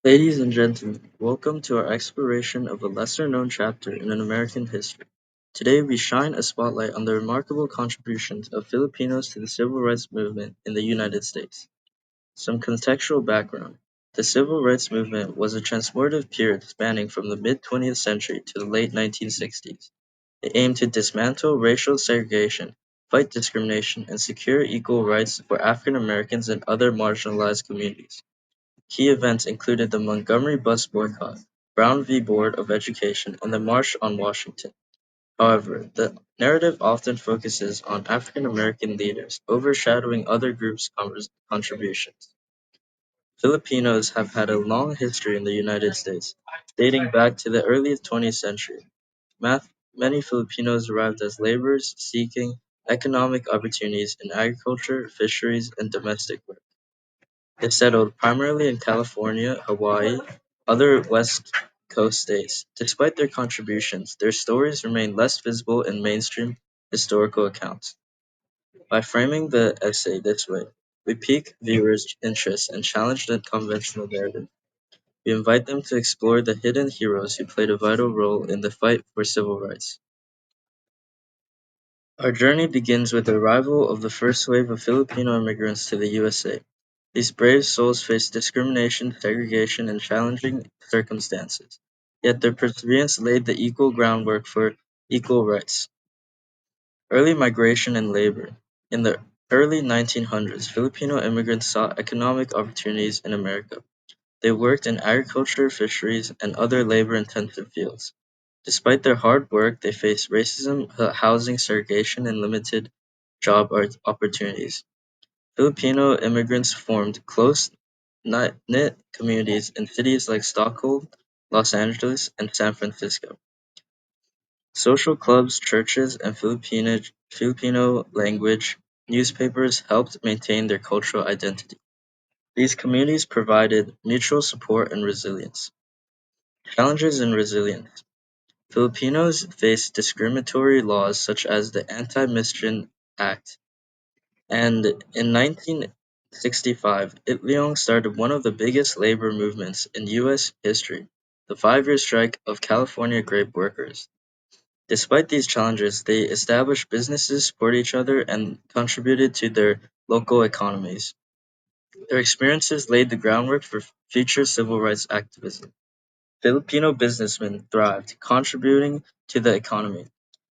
Ladies and gentlemen, welcome to our exploration of a lesser known chapter in an American history. Today we shine a spotlight on the remarkable contributions of Filipinos to the civil rights movement in the United States. Some contextual background. The civil rights movement was a transformative period spanning from the mid 20th century to the late 1960s. It aimed to dismantle racial segregation, fight discrimination, and secure equal rights for African Americans and other marginalized communities. Key events included the Montgomery bus boycott, Brown v. Board of Education, and the March on Washington. However, the narrative often focuses on African American leaders, overshadowing other groups' contributions. Filipinos have had a long history in the United States, dating back to the early 20th century. Many Filipinos arrived as laborers seeking economic opportunities in agriculture, fisheries, and domestic work. They settled primarily in California, Hawaii, other West Coast states. Despite their contributions, their stories remain less visible in mainstream historical accounts. By framing the essay this way, we pique viewers' interest and challenge the conventional narrative. We invite them to explore the hidden heroes who played a vital role in the fight for civil rights. Our journey begins with the arrival of the first wave of Filipino immigrants to the USA. These brave souls faced discrimination, segregation, and challenging circumstances, yet their perseverance laid the equal groundwork for equal rights. Early migration and labor. In the early 1900s, Filipino immigrants sought economic opportunities in America. They worked in agriculture, fisheries, and other labor intensive fields. Despite their hard work, they faced racism, housing segregation, and limited opportunities. Filipino immigrants formed close knit communities in cities like Stockholm, Los Angeles, and San Francisco. Social clubs, churches, and Filipino language newspapers helped maintain their cultural identity. These communities provided mutual support and resilience. Challenges and resilience. Filipinos faced discriminatory laws such as the Anti-Mischief Act, and in 1965, Itliong started one of the biggest labor movements in U.S. history, the 5-year strike of California grape workers. Despite these challenges, they established businesses, supported each other, and contributed to their local economies. Their experiences laid the groundwork for future civil rights activism. Filipino businessmen thrived, contributing to the economy.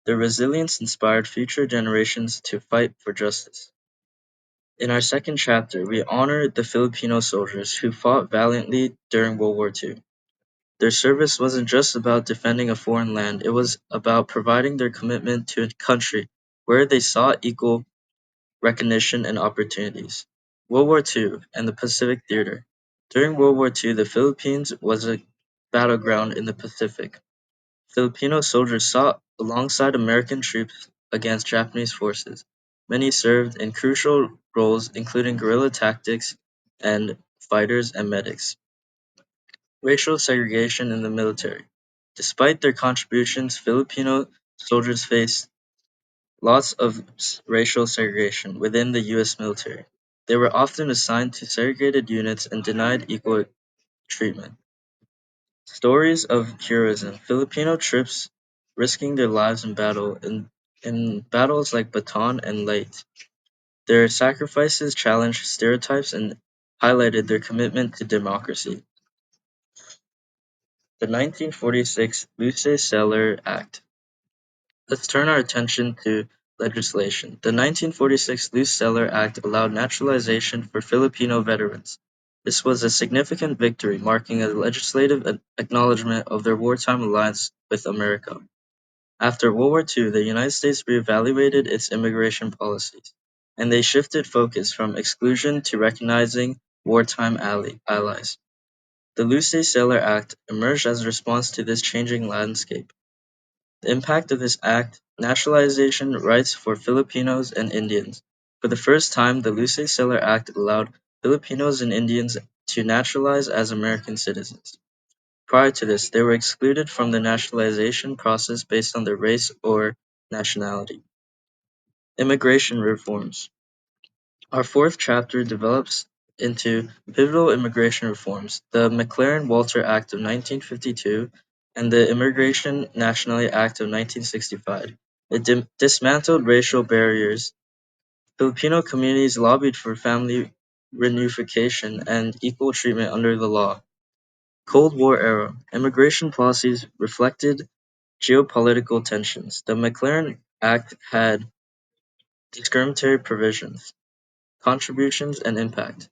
Their resilience inspired future generations to fight for justice. In our second chapter, we honor the Filipino soldiers who fought valiantly during World War II. Their service wasn't just about defending a foreign land, it was about providing their commitment to a country where they sought equal recognition and opportunities. World War II and the Pacific Theater. During World War II, the Philippines was a battleground in the Pacific. Filipino soldiers fought alongside American troops against Japanese forces. Many served in crucial roles including guerrilla tactics and fighters and medics. Racial segregation in the military. Despite their contributions, Filipino soldiers faced lots of racial segregation within the U.S. military. They were often assigned to segregated units and denied equal treatment. Stories of heroism: Filipino troops risking their lives in battles like Bataan and Leyte. Their sacrifices challenged stereotypes and highlighted their commitment to democracy. The 1946 Luce-Celler Act. Let's turn our attention to legislation. The 1946 Luce-Celler Act allowed naturalization for Filipino veterans. This was a significant victory, marking a legislative acknowledgement of their wartime alliance with America. After World War II, the United States reevaluated its immigration policies, and they shifted focus from exclusion to recognizing wartime allies. The Luce-Celler Act emerged as a response to this changing landscape. The impact of this act: naturalization rights for Filipinos and Indians. For the first time, the Luce-Celler Act allowed Filipinos and Indians to naturalize as American citizens. Prior to this, they were excluded from the naturalization process based on their race or nationality. Immigration reforms. Our fourth chapter develops into pivotal immigration reforms, the McLaren-Walter Act of 1952 and the Immigration Nationality Act of 1965. It dismantled racial barriers. Filipino communities lobbied for family reunification and equal treatment under the law. Cold War era immigration policies reflected geopolitical tensions. The McLaren Act had discriminatory provisions, contributions, and impact.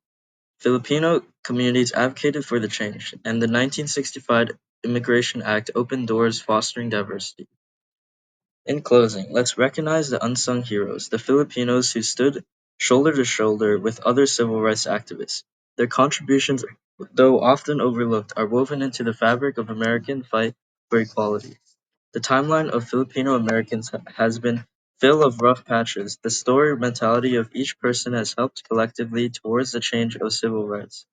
Filipino communities advocated for the change, and the 1965 Immigration Act opened doors fostering diversity. In closing, let's recognize the unsung heroes, the Filipinos who stood shoulder to shoulder with other civil rights activists. Their contributions, though often overlooked, are woven into the fabric of American fight for equality. The timeline of Filipino Americans has been full of rough patches. The story mentality of each person has helped collectively towards the change of civil rights,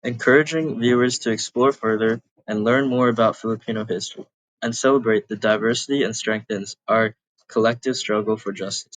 encouraging viewers to explore further and learn more about Filipino history and celebrate the diversity and strengthens our collective struggle for justice.